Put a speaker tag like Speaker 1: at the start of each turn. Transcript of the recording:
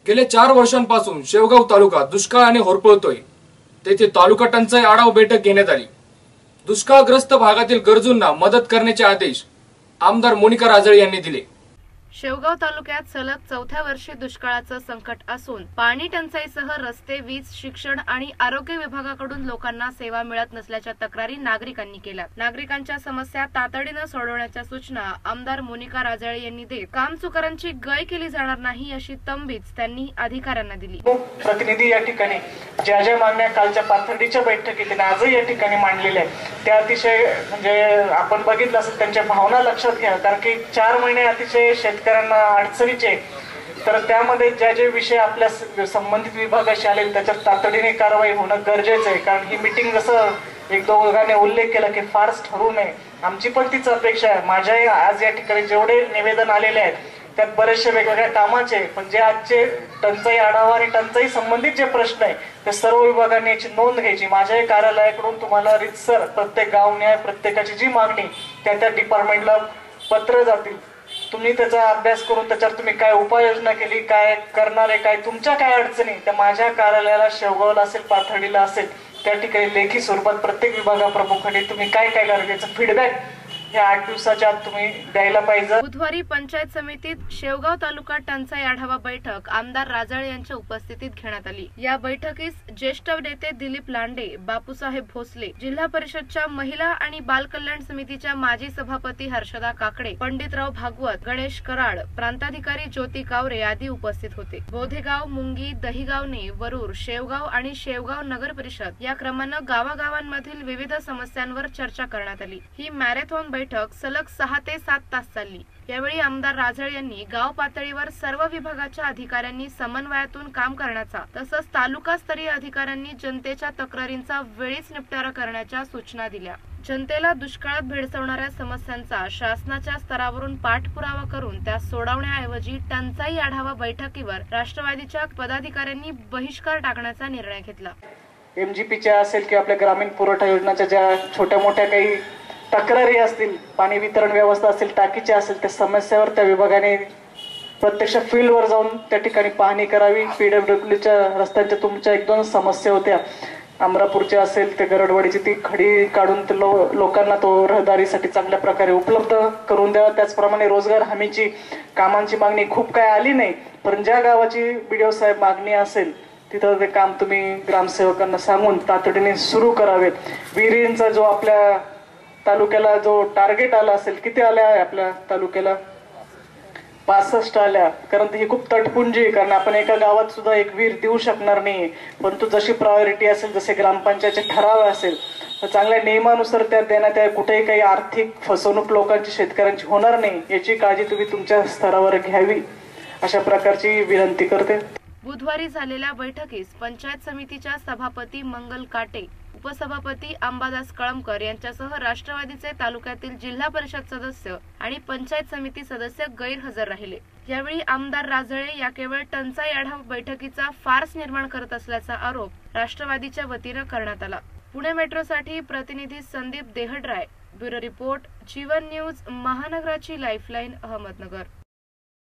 Speaker 1: गेले 4 वर्षांपासून शेवगाव तालुका दुष्काळाने होरपळतोय। तेथे तालुका टंचाई आढावा बैठक घेण्यात आली। दुष्काळग्रस्त भागातील गरजूंना मदत करण्याचे आदेश आमदार मोनिका राजळे यांनी दिले।
Speaker 2: शेवगाव तालुक्यात सलग चौथ्या वर्षी दुष्काळाचं संकट असून पाणी टंचाईसह रस्ते, वीज, शिक्षण आणि आरोग्य विभागाकडून लोकांना सेवा मिळत नसल्याच्या तक्रारी नागरिकांनी केल्या। नागरिकांच्या समस्या तातडीने सोडवण्याच्या सूचना आमदार मोनिका राजळे यांनी देत कामचुकारांची गय केली जाणार नाही अशी तंबीच त्यांनी अधिकाऱ्यांना दिली।
Speaker 3: प्रतिनिधी या ठिकाणी ज्या मागण्या कालच्या पाथर्डीच्या बैठकीत आजही या ठिकाणी मांडलेल्या आहेत त्या अतिशय म्हणजे आपण बघितलं असेल त्यांच्या भावना लक्षात घ्या, कारण की 4 महिने अतिशय शेतकऱ्यांना अडचणीचे, तर त्यामध्ये जे विषय आपल्या संबंधित विभागाशी आले त्याच्यावर तातडीने कारवाई होणं गरजेचं आहे। कारण ही मीटिंग जसं एक दोघांनी उल्लेख केला की फास्ट ठरू नये, आमची पण तीच अपेक्षा आहे। माझ्या आज या ठिकाणी जेवढे निवेदन आलेले आहेत त्यात बरेचसे वेगवेगळ्या कामाचे, पण जे आजचे टंचाई आढावा आणि टंचाई संबंधित जे प्रश्न आहे ते सर्व विभागांनी याची नोंद घ्यायची। माझ्या कार्यालयाकडून तुम्हाला रितसर प्रत्येक गाव न्याय प्रत्येकाची जी मागणी त्या डिपार्टमेंटला पत्र जातील, तुम्ही त्याचा अभ्यास करून त्याच्यावर तुम्ही काय उपाययोजना केली, काय करणार आहे, काय तुमच्या काय अडचणी त्या माझ्या कार्यालयाला शेवगावला असेल पाथर्डीला असेल त्या ठिकाणी लेखी स्वरूपात प्रत्येक विभागाप्रमुखांनी तुम्ही काय काय करायचं फीडबॅक हे 8 दिवसाच्या आत तुम्ही द्यायला पाहिजे।
Speaker 2: बुधवारी पंचायत समितीत शेवगाव तालुका टंचाई आढावा बैठक आमदार राजळे यांच्या उपस्थितीत घेण्यात आली। या बैठकीस ज्येष्ठ नेते दिलीप लांडे, बापूसाहेब भोसले, जिल्हा परिषदच्या महिला आणि बाल कल्याण समितीच्या माजी सभापती हर्षदा काकडे, पंडितराव भागवत, गणेश कराड, प्रांताधिकारी ज्योती कावरे आदी उपस्थित होते। बोधेगाव, मुंगी, दहिगावणे, वरूर, शेवगाव आणि शेवगाव नगर परिषद या क्रमानं गावागावांमधील विविध समस्यांवर चर्चा करण्यात आली। ही मॅरेथॉन बैठक सलग 6 ते 7 तास चालली। यावेळी आमदार राजळे यांनी गाव पातळीवर सर्व विभागाच्या अधिकाऱ्यांनी समन्वयातून काम करण्याचा तसंच तालुकास्तरीय अधिकाऱ्यांनी जनतेच्या तक्रारींचा वेळीच निपटारा करण्याच्या सूचना दिल्या। जनतेला दुष्काळात भेडसावणाऱ्या समस्यांचा शासनाच्या स्तरावरून पाठपुरावा करून त्या सोडवण्याऐवजी टंचाई आढावा बैठकीवर राष्ट्रवादीच्या पदाधिकाऱ्यांनी बहिष्कार टाकण्याचा निर्णय घेतला।
Speaker 3: MGPच्या असेल किंवा आपल्या ग्रामीण पुरवठा योजनाच्या ज्या छोट्या मोठ्या काही तक्रारी असतील, पाणी वितरण व्यवस्था असेल, टाकीच्या असेल, त्या समस्यावर त्या विभागाने प्रत्यक्ष फील्डवर जाऊन त्या ठिकाणी पाहणी करावी। PWDच्या रस्त्यांच्या तुमच्या 1-2 समस्या होत्या, अमरापूरच्या असेल ते गरडवाडीची, ती खडी काढून लोकांना तो रहदारीसाठी चांगल्या प्रकारे उपलब्ध करून द्यावा। त्याचप्रमाणे रोजगार हमीची कामांची मागणी खूप काय आली नाही, पण ज्या गावाची BDO साहेब मागणी असेल तिथं ते काम तुम्ही ग्रामसेवकांना सांगून तातडीने सुरू करावेत। विहिरींचा जो आपल्या तालुक्याला जो टार्गेट आला असेल, किती आल्या आपल्या तालुक्याला 65 आल्या, कारण ही खूप तटपुंजी आहे, कारण आपण एका गावात सुद्धा एक विहीर देऊ शकणार नाही। परंतु जशी प्रायोरिटी असेल, जसे ग्रामपंचायतचे ठराव असेल तर चांगल्या नियमानुसार त्या देण्यात आहे। कुठेही काही आर्थिक फसवणूक लोकांची शेतकऱ्यांची होणार नाही याची काळजी तुम्ही तुमच्या स्तरावर घ्यावी, अशा प्रकारची विनंती करते।
Speaker 2: बुधवारी झालेल्या बैठकीस पंचायत समितीच्या सभापती मंगल काटे, उपसभापती अंबादास कळमकर यांच्यासह राष्ट्रवादीचे तालुक्यातील जिल्हा परिषद सदस्य आणि पंचायत समिती सदस्य गैरहजर राहिले। यावेळी आमदार राजळे या केवळ टंचाई आढावा बैठकीचा फार्स निर्माण करत असल्याचा आरोप राष्ट्रवादीच्या वतीने करण्यात आला। पुणे मेट्रोसाठी प्रतिनिधी संदीप देहड्राय, ब्युरो रिपोर्ट, जीवन न्यूज, महानगराची लाईफलाईन, अहमदनगर।